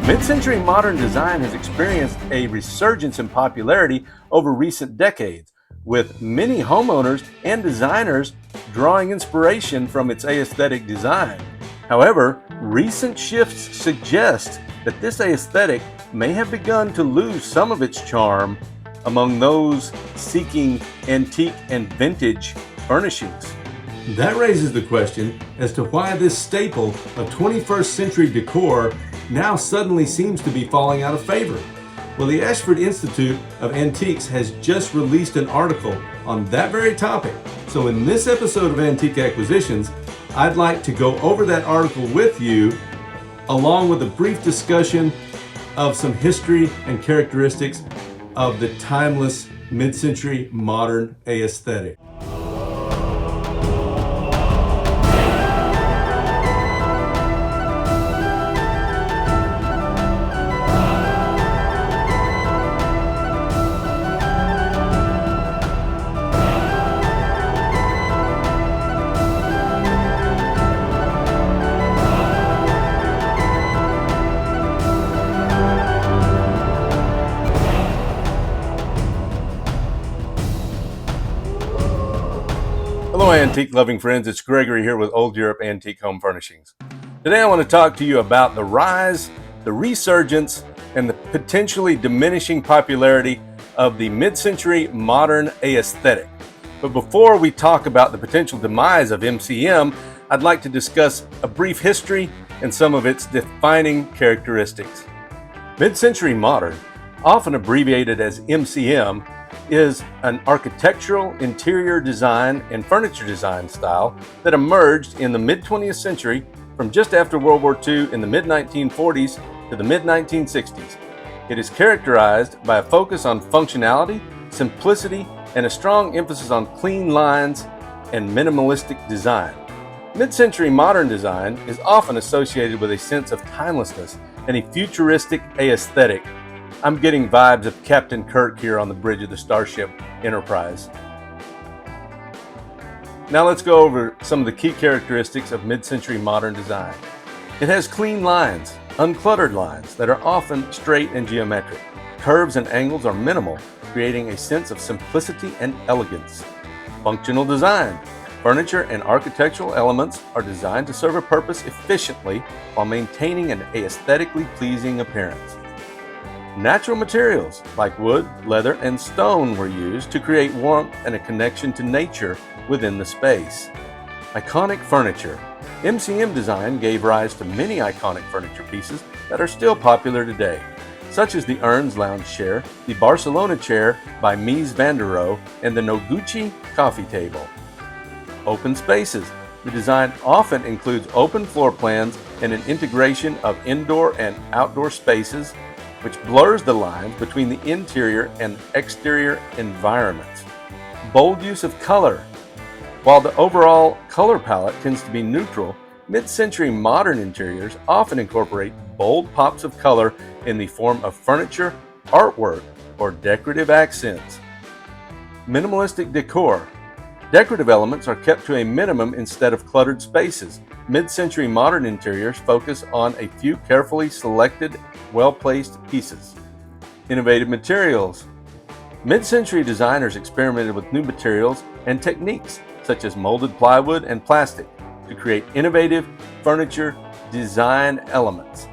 Mid-century modern design has experienced a resurgence in popularity over recent decades, with many homeowners and designers drawing inspiration from its aesthetic design. However, recent shifts suggest that this aesthetic may have begun to lose some of its charm among those seeking antique and vintage furnishings. That raises the question as to why this staple of 21st century decor now suddenly seems to be falling out of favor. Well, the Ashford Institute of Antiques has just released an article on that very topic. So in this episode of Antique Acquisitions, I'd like to go over that article with you, along with a brief discussion of some history and characteristics of the timeless mid-century modern aesthetic. Hello antique loving friends, it's Gregory here with Old Europe Antique Home Furnishings. Today I want to talk to you about the rise, the resurgence, and the potentially diminishing popularity of the mid-century modern aesthetic. But before we talk about the potential demise of MCM, I'd like to discuss a brief history and some of its defining characteristics. Mid-century modern, often abbreviated as MCM, is an architectural, interior design, and furniture design style that emerged in the mid-20th century from just after World War II in the mid-1940s to the mid-1960s. It is characterized by a focus on functionality, simplicity, and a strong emphasis on clean lines and minimalistic design. Mid-century modern design is often associated with a sense of timelessness and a futuristic aesthetic. I'm getting vibes of Captain Kirk here on the bridge of the Starship Enterprise. Now let's go over some of the key characteristics of mid-century modern design. It has clean lines, uncluttered lines that are often straight and geometric. Curves and angles are minimal, creating a sense of simplicity and elegance. Functional design. Furniture and architectural elements are designed to serve a purpose efficiently while maintaining an aesthetically pleasing appearance. Natural materials like wood, leather, and stone were used to create warmth and a connection to nature within the space. Iconic furniture. MCM design gave rise to many iconic furniture pieces that are still popular today, such as the Ern's lounge chair, the Barcelona chair by Mies van der Rohe, and the Noguchi coffee table. Open spaces. The design often includes open floor plans and an integration of indoor and outdoor spaces, which blurs the lines between the interior and exterior environments. Bold use of color. While the overall color palette tends to be neutral, mid-century modern interiors often incorporate bold pops of color in the form of furniture, artwork, or decorative accents. Minimalistic decor. Decorative elements are kept to a minimum instead of cluttered spaces. Mid-century modern interiors focus on a few carefully selected, well-placed pieces. Innovative materials. Mid-century designers experimented with new materials and techniques, such as molded plywood and plastic, to create innovative furniture design elements.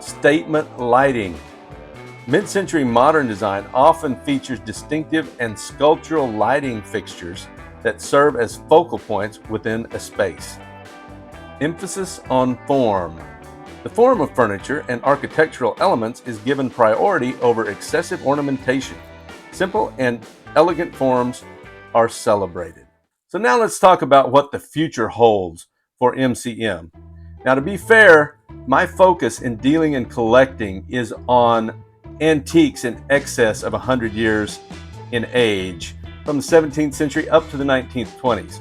Statement lighting. Mid-century modern design often features distinctive and sculptural lighting fixtures that serve as focal points within a space. Emphasis on form. The form of furniture and architectural elements is given priority over excessive ornamentation. Simple and elegant forms are celebrated. So now let's talk about what the future holds for MCM. Now, to be fair, my focus in dealing and collecting is on antiques in excess of 100 years in age, from the 17th century up to the 1920s.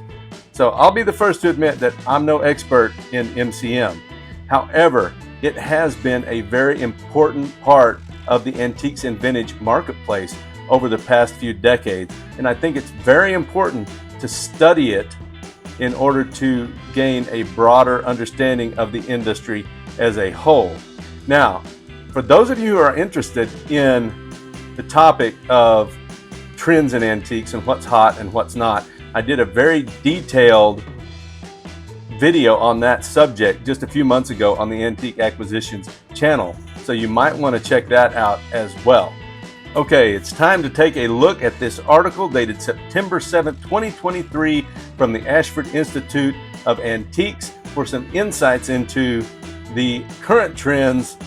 So I'll be the first to admit that I'm no expert in MCM. However, it has been a very important part of the antiques and vintage marketplace over the past few decades, and I think it's very important to study it in order to gain a broader understanding of the industry as a whole. Now, for those of you who are interested in the topic of trends in antiques and what's hot and what's not, I did a very detailed video on that subject just a few months ago on the Antique Acquisitions channel, so you might want to check that out as well. Okay, it's time to take a look at this article dated September 7th, 2023 from the Ashford Institute of Antiques for some insights into the current trends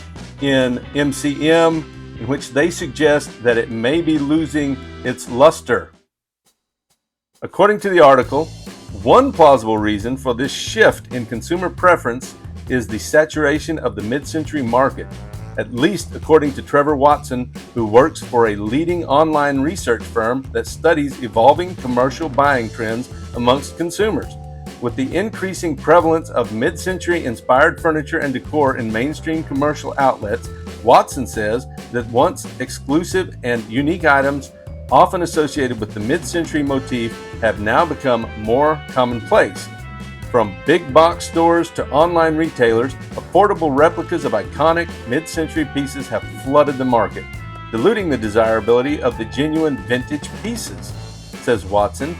in MCM, in which they suggest that it may be losing its luster. According to the article, one plausible reason for this shift in consumer preference is the saturation of the mid-century market, at least according to Trevor Watson, who works for a leading online research firm that studies evolving commercial buying trends amongst consumers. With the increasing prevalence of mid-century inspired furniture and decor in mainstream commercial outlets, Watson says that once exclusive and unique items often associated with the mid-century motif have now become more commonplace. From big box stores to online retailers, affordable replicas of iconic mid-century pieces have flooded the market, diluting the desirability of the genuine vintage pieces. Says Watson,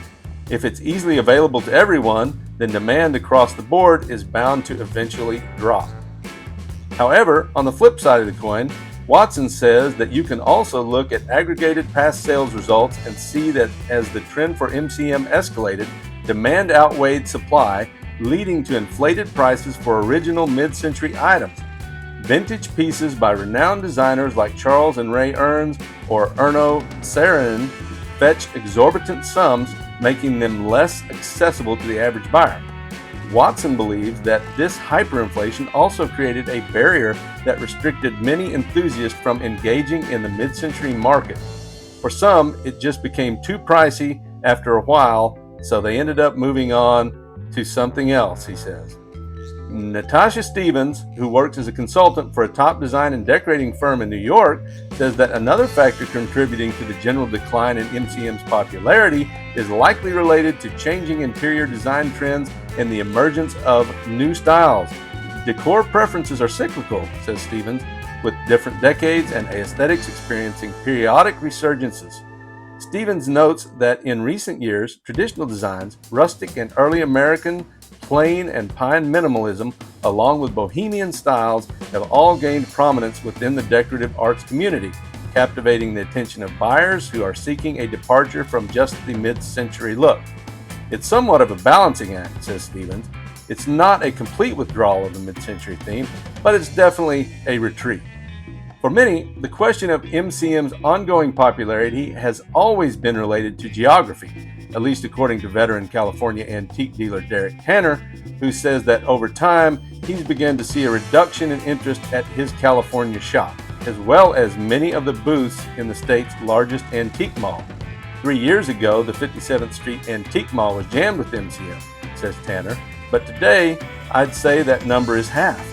if it's easily available to everyone, then demand across the board is bound to eventually drop. However, on the flip side of the coin, Watson says that you can also look at aggregated past sales results and see that as the trend for MCM escalated, demand outweighed supply, leading to inflated prices for original mid-century items. Vintage pieces by renowned designers like Charles and Ray Earns or Erno Saarinen fetched exorbitant sums, making them less accessible to the average buyer. Watson believes that this hyperinflation also created a barrier that restricted many enthusiasts from engaging in the mid-century market. For some, it just became too pricey after a while, so they ended up moving on to something else, he says. Natasha Stevens, who works as a consultant for a top design and decorating firm in New York, says that another factor contributing to the general decline in MCM's popularity is likely related to changing interior design trends and the emergence of new styles. Decor preferences are cyclical, says Stevens, with different decades and aesthetics experiencing periodic resurgences. Stevens notes that in recent years, traditional designs, rustic and early American, plain and pine minimalism, along with bohemian styles, have all gained prominence within the decorative arts community, captivating the attention of buyers who are seeking a departure from just the mid-century look. It's somewhat of a balancing act, says Stevens. It's not a complete withdrawal of the mid-century theme, but it's definitely a retreat. For many, the question of MCM's ongoing popularity has always been related to geography, at least according to veteran California antique dealer Derek Tanner, who says that over time, he's begun to see a reduction in interest at his California shop, as well as many of the booths in the state's largest antique mall. 3 years ago, the 57th Street Antique Mall was jammed with MCM, says Tanner, but today, I'd say that number is half.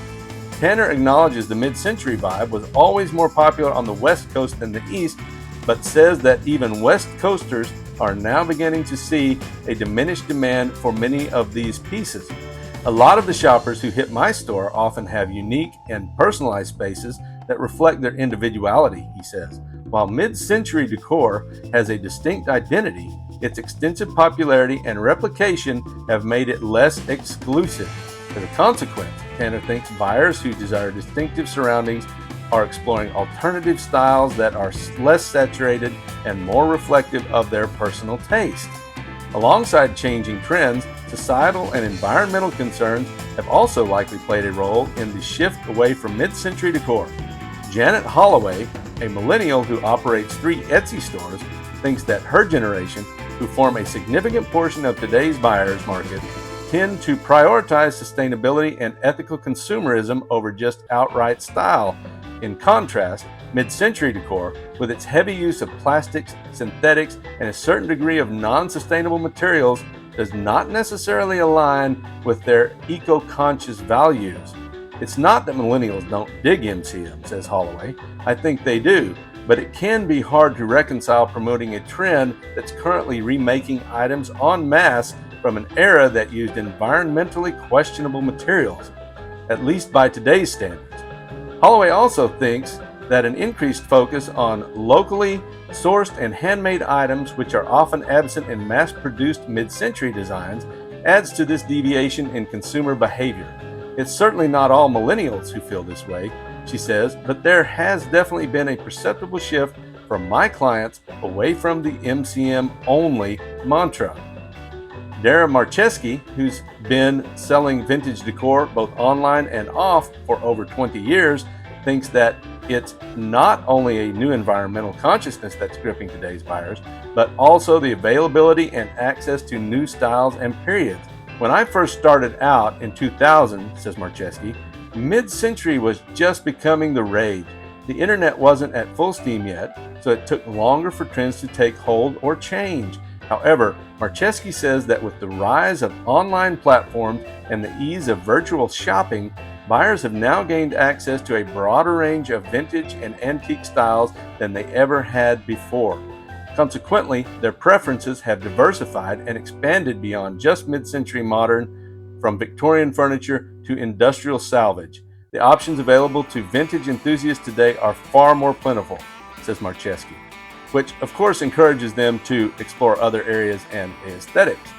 Tanner acknowledges the mid-century vibe was always more popular on the West Coast than the East, but says that even West Coasters are now beginning to see a diminished demand for many of these pieces. A lot of the shoppers who hit my store often have unique and personalized spaces that reflect their individuality, he says. While mid-century decor has a distinct identity, its extensive popularity and replication have made it less exclusive. As a consequence, Tanner thinks buyers who desire distinctive surroundings are exploring alternative styles that are less saturated and more reflective of their personal taste. Alongside changing trends, societal and environmental concerns have also likely played a role in the shift away from mid-century decor. Janet Holloway, a millennial who operates 3 Etsy stores, thinks that her generation, who form a significant portion of today's buyers market, tend to prioritize sustainability and ethical consumerism over just outright style. In contrast, mid-century decor, with its heavy use of plastics, synthetics, and a certain degree of non-sustainable materials, does not necessarily align with their eco-conscious values. It's not that millennials don't dig MCM, says Holloway. I think they do, but it can be hard to reconcile promoting a trend that's currently remaking items en masse from an era that used environmentally questionable materials, at least by today's standards. Holloway also thinks that an increased focus on locally sourced and handmade items, which are often absent in mass-produced mid-century designs, adds to this deviation in consumer behavior. It's certainly not all millennials who feel this way, she says, but there has definitely been a perceptible shift from my clients away from the MCM-only mantra. Dara Marcheski, who's been selling vintage decor both online and off for over 20 years, thinks that it's not only a new environmental consciousness that's gripping today's buyers, but also the availability and access to new styles and periods. When I first started out in 2000, says Marcheski, mid-century was just becoming the rage. The internet wasn't at full steam yet, so it took longer for trends to take hold or change. However, Marcheski says that with the rise of online platforms and the ease of virtual shopping, buyers have now gained access to a broader range of vintage and antique styles than they ever had before. Consequently, their preferences have diversified and expanded beyond just mid-century modern, from Victorian furniture to industrial salvage. The options available to vintage enthusiasts today are far more plentiful, says Marcheski, which of course encourages them to explore other areas and aesthetics.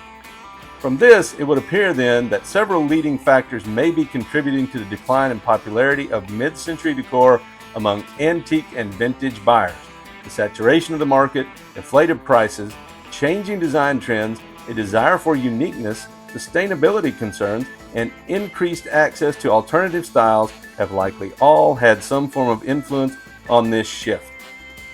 From this, it would appear then that several leading factors may be contributing to the decline in popularity of mid-century decor among antique and vintage buyers. The saturation of the market, inflated prices, changing design trends, a desire for uniqueness, sustainability concerns, and increased access to alternative styles have likely all had some form of influence on this shift.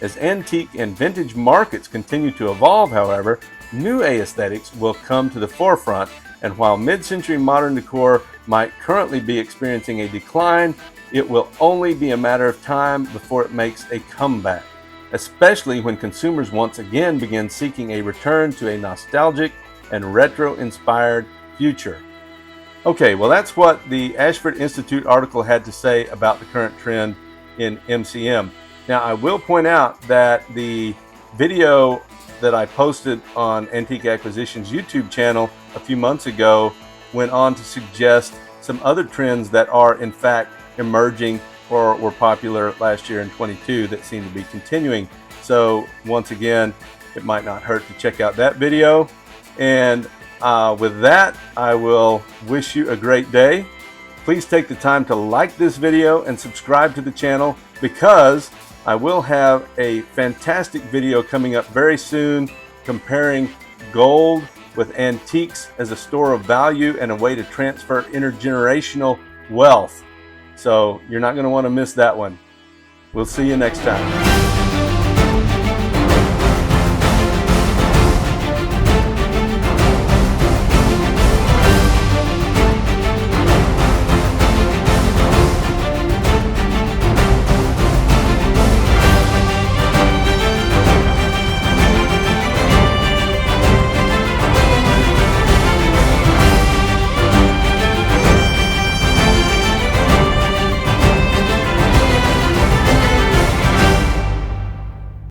As antique and vintage markets continue to evolve, however, new aesthetics will come to the forefront, and while mid-century modern decor might currently be experiencing a decline, it will only be a matter of time before it makes a comeback, especially when consumers once again begin seeking a return to a nostalgic and retro-inspired future. Okay, well that's what the Ashford Institute article had to say about the current trend in MCM. Now I will point out that the video that I posted on Antique Acquisitions YouTube channel a few months ago went on to suggest some other trends that are in fact emerging or were popular last year in 22 that seem to be continuing. So once again, it might not hurt to check out that video. And with that, I will wish you a great day. Please take the time to like this video and subscribe to the channel, because I will have a fantastic video coming up very soon comparing gold with antiques as a store of value and a way to transfer intergenerational wealth. So you're not going to want to miss that one. We'll see you next time.